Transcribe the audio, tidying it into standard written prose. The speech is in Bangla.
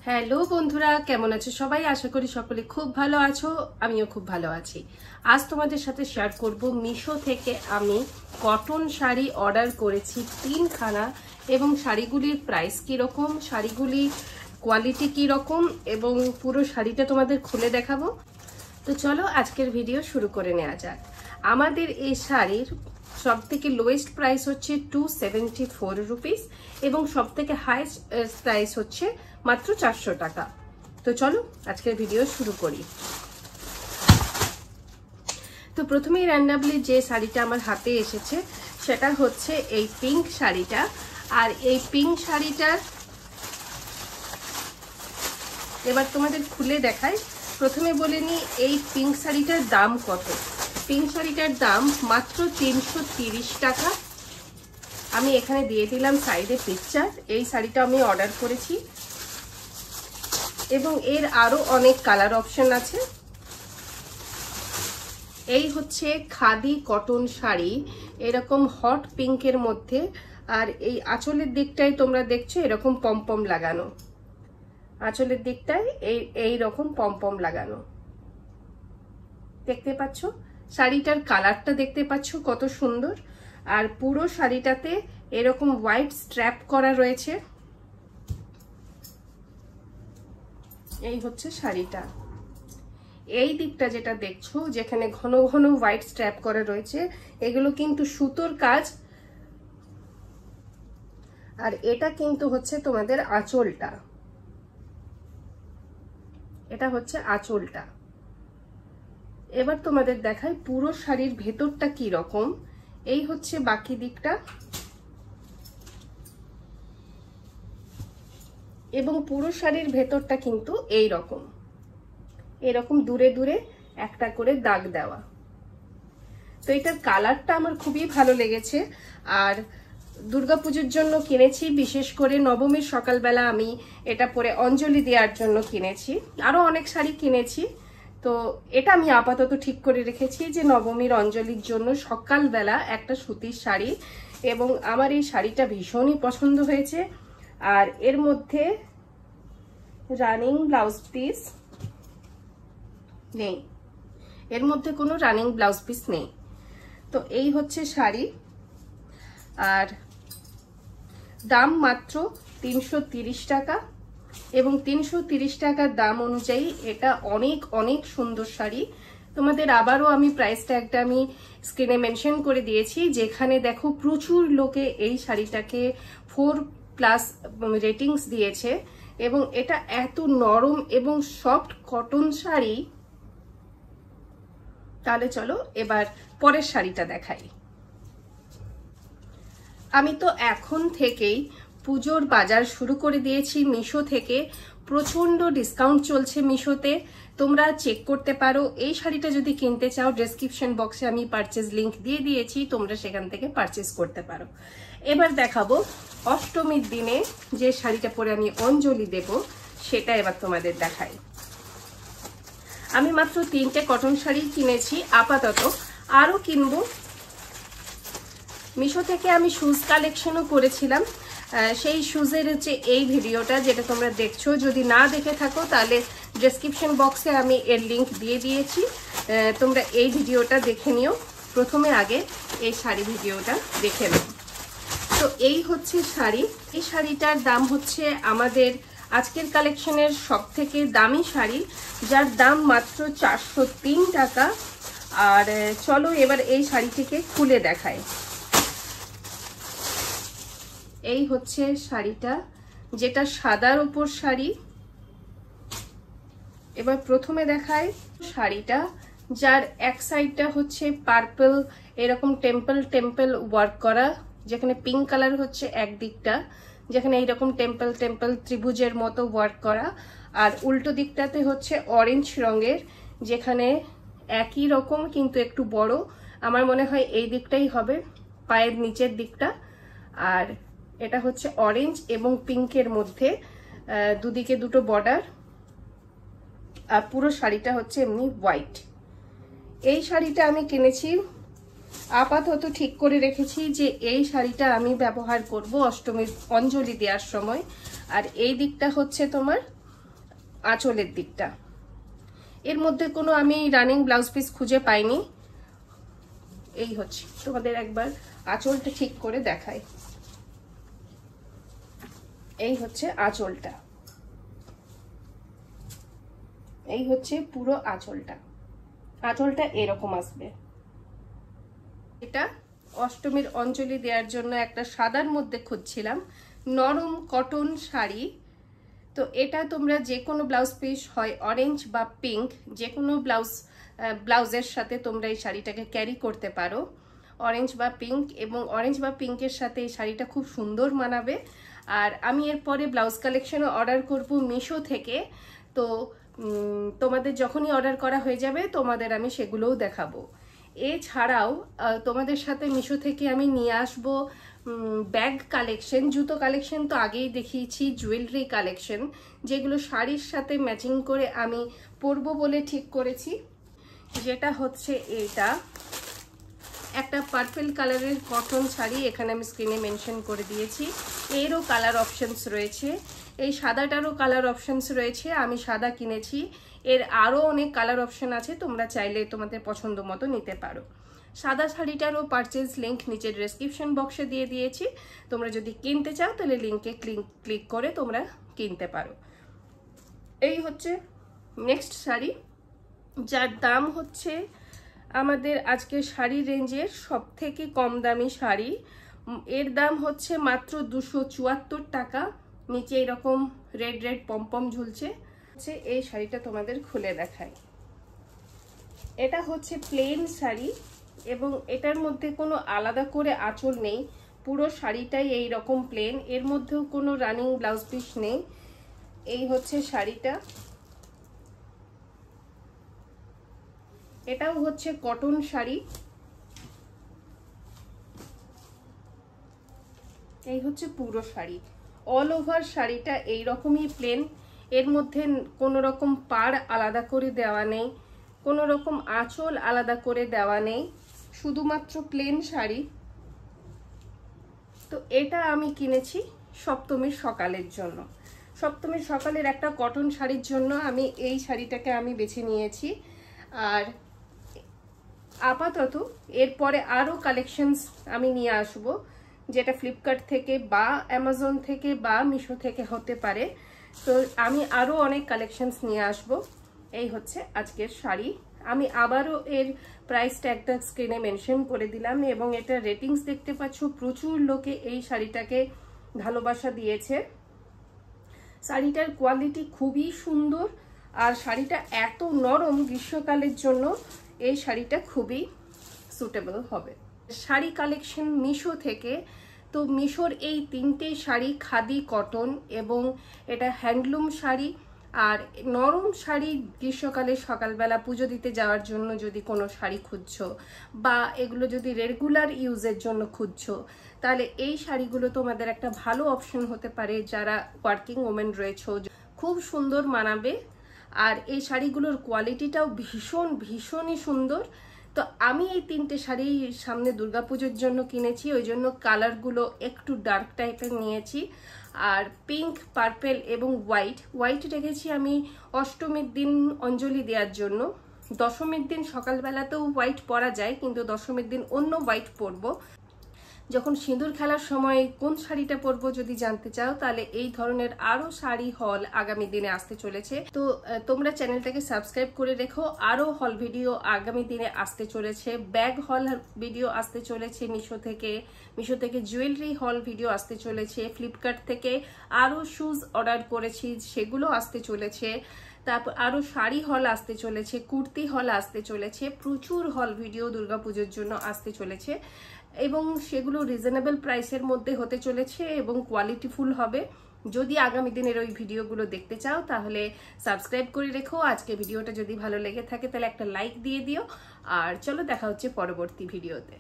হ্যালো বন্ধুরা, কেমন আছো সবাই? আশা করি সকলে খুব ভালো আছো, আমিও খুব ভালো আছি। আজ তোমাদের সাথে শেয়ার করব মিশো থেকে আমি কটন শাড়ি অর্ডার করেছি 3খানা এবং শাড়িগুলির প্রাইস কীরকম, শাড়িগুলি কোয়ালিটি কীরকম এবং পুরো শাড়িটা তোমাদের খুলে দেখাবো। তো চলো আজকের ভিডিও শুরু করে নেওয়া যাক। আমাদের এই শাড়ির সব থেকে লোয়েস্ট প্রাইস হচ্ছে 274 রুপিস এবং সব থেকে হাইস্ট প্রাইস হচ্ছে মাত্র 400 টাকা। তো চলো আজকের ভিডিও শুরু করি। তো প্রথমেই র্যান্ডামলি যে শাড়িটা আমার হাতে এসেছে সেটা হচ্ছে এই পিঙ্ক শাড়িটা। আর এই পিঙ্ক শাড়িটার এবার তোমাদের খুলে দেখাই। প্রথমে বলে নি এই পিঙ্ক শাড়িটার দাম কত। পিঙ্ক শাড়িটার দাম মাত্র 330 টাকা। আমি এখানে দিয়ে দিলাম সাইডে পিকচার। এই শাড়িটা আমি অর্ডার করেছি এবং এর আরো অনেক কালার অপশন আছে। এই হচ্ছে খাদি কটন শাড়ি, এরকম হট পিঙ্কের মধ্যে। আর এই আঁচলের দিকটায় তোমরা দেখছো এরকম পমপম লাগানো, আঁচলের দিকটায় এই রকম পমপম লাগানো দেখতে পাচ্ছ। শাড়িটার কালারটা দেখতে পাচ্ছ কত সুন্দর। আর পুরো শাড়িটাতে এরকম হোয়াইট স্ট্র্যাপ করা রয়েছে। এই হচ্ছে শাড়িটা। এই দিকটা যেটা দেখছো যেখানে ঘন ঘন হোয়াইট স্ট্র্যাপ করা রয়েছে এগুলো কিন্তু সুতোর কাজ। আর এটা কিন্তু হচ্ছে তোমাদের আঁচলটা, এটা হচ্ছে আঁচলটা। এবার তোমাদের দেখাই পুরো শাড়ির ভেতরটা কি রকম। এই হচ্ছে বাকি দিকটা এবং পুরো শাড়ির ভেতরটা কিন্তু এই রকম, এরকম দূরে দূরে একটা করে দাগ দেওয়া। তো এটার কালারটা আমার খুবই ভালো লেগেছে। আর দুর্গাপুজোর জন্য কিনেছি, বিশেষ করে নবমীর সকালবেলা আমি এটা পরে অঞ্জলি দেওয়ার জন্য কিনেছি। আরো অনেক শাড়ি কিনেছি, তো এটা আমি আপাতত ঠিক করে রেখেছি যে নবমীর অঞ্জলির জন্য সকালবেলা একটা সুতির শাড়ি। এবং আমার এই শাড়িটা ভীষণই পছন্দ হয়েছে। আর এর মধ্যে রানিং ব্লাউজ পিস নেই, এর মধ্যে কোনো রানিং ব্লাউজ পিস নেই। তো এই হচ্ছে শাড়ি। আর দাম মাত্র 330 টাকা এবং 330 টাকার দাম অনুযায়ী এটা অনেক অনেক সুন্দর শাড়ি। তোমাদের আবারও আমি প্রাইস ট্যাগটা আমি স্ক্রিনে মেনশন করে দিয়েছি, যেখানে দেখো প্রচুর লোকে এই শাড়িটাকে 4+ রেটিংস দিয়েছে এবং এটা এত নরম এবং সফট কটন শাড়ি। তাহলে চলো এবার পরের শাড়িটা দেখাই। আমি তো এখন থেকেই পুজোর বাজার শুরু করে দিয়েছি মিশো থেকে। প্রচন্ড ডিসকাউন্ট চলছে মিশোতে, তোমরা চেক করতে পারো। এই শাড়িটা যদি কিনতে চাও ডেসক্রিপশন বক্সে আমি পারচেজ লিংক দিয়ে দিয়েছি, তোমরা সেখান থেকে পারচেজ করতে পারো। এবার দেখাবো অষ্টমীর দিনে যে শাড়িটা পরে আমি অঞ্জলি দেব সেটা এবার তোমাদের দেখাই। আমি মাত্র 3টে কটন শাড়ি কিনেছি আপাতত, আরো কিনবো। মিশো থেকে আমি শুজ কালেকশনও করেছিলাম, সেই শুজের হচ্ছে এই ভিডিওটা যেটা তোমরা দেখছো। যদি না দেখে থাকো তাহলে ডেসক্রিপশন বক্সে আমি এর লিংক দিয়ে দিয়েছি, তোমরা এই ভিডিওটা দেখে নিও। প্রথমে আগে এই শাড়ি ভিডিওটা দেখে নাও। তো এই হচ্ছে শাড়ি। এই শাড়িটার দাম হচ্ছে আমাদের আজকের কালেকশনের সব থেকে দামি শাড়ি, যার দাম মাত্র 403 টাকা। আর চলো এবার এই শাড়িটিকে খুলে দেখাই। এই হচ্ছে শাড়িটা, যেটা সাদার উপর শাড়ি। এবার প্রথমে দেখাই শাড়িটা, যার এক সাইডটা হচ্ছে পার্পল, এরকম টেম্পল টেম্পল ওয়ার্ক করা, যেখানে পিঙ্ক কালার হচ্ছে এক দিকটা, যেখানে এইরকম টেম্পল টেম্পল ত্রিভুজের মতো ওয়ার্ক করা। আর উল্টো দিকটাতে হচ্ছে অরেঞ্জ রঙের, যেখানে একই রকম কিন্তু একটু বড়। আমার মনে হয় এই দিকটাই হবে পায়ের নিচের দিকটা। আর এটা হচ্ছে অরেঞ্জ এবং পিঙ্কের মধ্যে, দুদিকে দুটো বর্ডার। আর পুরো শাড়িটা হচ্ছে এমনি হোয়াইট। এই শাড়িটা আমি কিনেছি, আপাতত ঠিক করে রেখেছি যে এই শাড়িটা আমি ব্যবহার করব অষ্টমীর অঞ্জলি দেওয়ার সময়। আর এই দিকটা হচ্ছে তোমার আঁচলের দিকটা। এর মধ্যে কোনো আমি রানিং ব্লাউজ পিস খুঁজে পাইনি। এই হচ্ছে, তোমাদের একবার আঁচলটা ঠিক করে দেখাই। এই হচ্ছে আঁচলটা, এই হচ্ছে পুরো আঁচলটা। আঁচলটা এরকম আসবে। এটা অষ্টমীর অঞ্জলি দেওয়ার জন্য একটা সাদার মধ্যে খুঁজছিলাম, নরম কটন শাড়ি। তো এটা তোমরা যে কোনো ব্লাউজ পিস, হয় অরেঞ্জ বা পিঙ্ক, যে কোনো ব্লাউজের সাথে তোমরা এই শাড়িটাকে ক্যারি করতে পারো, অরেঞ্জ বা পিঙ্ক। এবং অরেঞ্জ বা পিঙ্কের সাথে এই শাড়িটা খুব সুন্দর মানাবে। আর আমি এরপরে ব্লাউজ কালেকশনও অর্ডার করব মিশো থেকে। তো তোমাদের যখনই অর্ডার করা হয়ে যাবে তোমাদের আমি সেগুলোও দেখাবো। এছাড়াও তোমাদের সাথে মিশো থেকে আমি নিয়ে আসবো ব্যাগ কালেকশন, জুতো কালেকশন তো আগেই দেখিয়েছি, জুয়েলারি কালেকশন যেগুলো শাড়ির সাথে ম্যাচিং করে আমি পরবো বলে ঠিক করেছি। যেটা হচ্ছে এটা একটা পার্পল কালারের কটন শাড়ি, এখানে আমি স্ক্রিনে মেনশন করে দিয়েছি। এরও কালার অপশনস রয়েছে, এই সাদাটারও কালার অপশনস রয়েছে, আমি সাদা কিনেছি। এর আরও অনেক কালার অপশন আছে, তোমরা চাইলে তোমাদের পছন্দ মতো নিতে পারো। সাদা শাড়িটারও পারচেজ লিঙ্ক নিচের ডেসক্রিপশন বক্সে দিয়ে দিয়েছি, তোমরা যদি কিনতে চাও তাহলে লিঙ্কে ক্লিক করে তোমরা কিনতে পারো। এই হচ্ছে নেক্সট শাড়ি, যার দাম হচ্ছে আমাদের আজকে শাড়ি রেঞ্জের সব থেকে কম দামি শাড়ি। এর দাম হচ্ছে মাত্র 274 টাকা। নিচে এরকম রেড রেড পমপম ঝুলছে। এই শাড়িটা তোমাদের খুলে দেখাই। এটা হচ্ছে প্লেন শাড়ি এবং এটার মধ্যে কোনো আলাদা করে আঁচল নেই, পুরো শাড়িটাই এই রকম প্লেন, এর মধ্যেও কোনো রানিং ব্লাউজ পিস নেই। এই হচ্ছে শাড়িটা, এটাও হচ্ছে কটন শাড়ি। এই হচ্ছে পুরো শাড়ি, অল ওভার শাড়িটা এইরকমই প্লেন, এর মধ্যে কোনো রকম পাড় আলাদা করে দেওয়া নেই, কোনো রকম আঁচল আলাদা করে দেওয়া নেই, শুধুমাত্র প্লেন শাড়ি। তো এটা আমি কিনেছি সপ্তমীর সকালের জন্য, সপ্তমীর সকালের একটা কটন শাড়ির জন্য আমি এই শাড়িটাকে আমি বেছে নিয়েছি। আর আপাতত এরপরে আরও কালেকশনস আমি নিয়ে আসব, যেটা ফ্লিপকার্ট থেকে বা অ্যামাজন থেকে বা মিশো থেকে হতে পারে। তো আমি আরও অনেক কালেকশনস নিয়ে আসব। এই হচ্ছে আজকের শাড়ি। আমি আবারও এর প্রাইসটা একটা স্ক্রিনে মেনশন করে দিলাম এবং এটা রেটিংস দেখতে পাচ্ছ, প্রচুর লোকে এই শাড়িটাকে ভালোবাসা দিয়েছে। শাড়িটার কোয়ালিটি খুবই সুন্দর আর শাড়িটা এত নরম, গ্রীষ্মকালের জন্য এই শাড়িটা খুবই সুটেবল হবে। শাড়ি কালেকশন মিশো থেকে। তো মিশোর এই তিনটে শাড়ি খাদি কটন এবং এটা হ্যান্ডলুম শাড়ি। আর নরম শাড়ি গ্রীষ্মকালে সকালবেলা পুজো দিতে যাওয়ার জন্য যদি কোনো শাড়ি খুঁজছো বা এগুলো যদি রেগুলার ইউজের জন্য খুঁজছো, তাহলে এই শাড়িগুলো তোমাদের একটা ভালো অপশন হতে পারে। যারা ওয়ার্কিং ওমেন রয়েছে খুব সুন্দর মানাবে। আর এই শাড়িগুলোর কোয়ালিটিটাও ভীষণই সুন্দর। তো আমি এই তিনটে শাড়ি সামনে দুর্গাপুজোর জন্য কিনেছি, ওই জন্য কালারগুলো একটু ডার্ক টাইপের নিয়েছি। আর পিঙ্ক, পার্পেল এবং হোয়াইট রেখেছি আমি অষ্টমীর দিন অঞ্জলি দেওয়ার জন্য। দশমীর দিন সকালবেলাতেও হোয়াইট পরা যায়, কিন্তু দশমীর দিন অন্য হোয়াইট পরবো। যখন সিঁদুর খেলার সময় কোন শাড়িটা পরবো যদি জানতে চাও, তাহলে এই ধরনের আরো শাড়ি হল আগামী দিনে আসতে চলেছে। তো তোমরা চ্যানেলটাকে সাবস্ক্রাইব করে রেখো, আরো হল ভিডিও আগামী দিনে আসতে চলেছে। ব্যাগ হল ভিডিও আসতে চলেছে মিশো থেকে জুয়েলারি হল ভিডিও আসতে চলেছে। ফ্লিপকার্ট থেকে আরো শুজ অর্ডার করেছি, সেগুলো আসতে চলেছে। তারপর আরো শাড়ি হল আসতে চলেছে, কুর্তি হল আসতে চলেছে, প্রচুর হল ভিডিও দুর্গাপুজোর জন্য আসতে চলেছে এবং সেগুলো রিজনেবল প্রাইসের মধ্যে হতে চলেছে এবং কোয়ালিটিফুল হবে। যদি আগামী দিনের ওই ভিডিওগুলো দেখতে চাও তাহলে সাবস্ক্রাইব করে রেখো। আজকে ভিডিওটা যদি ভালো লেগে থাকে তাহলে একটা লাইক দিয়ে দিও। আর চলো দেখা হচ্ছে পরবর্তী ভিডিওতে।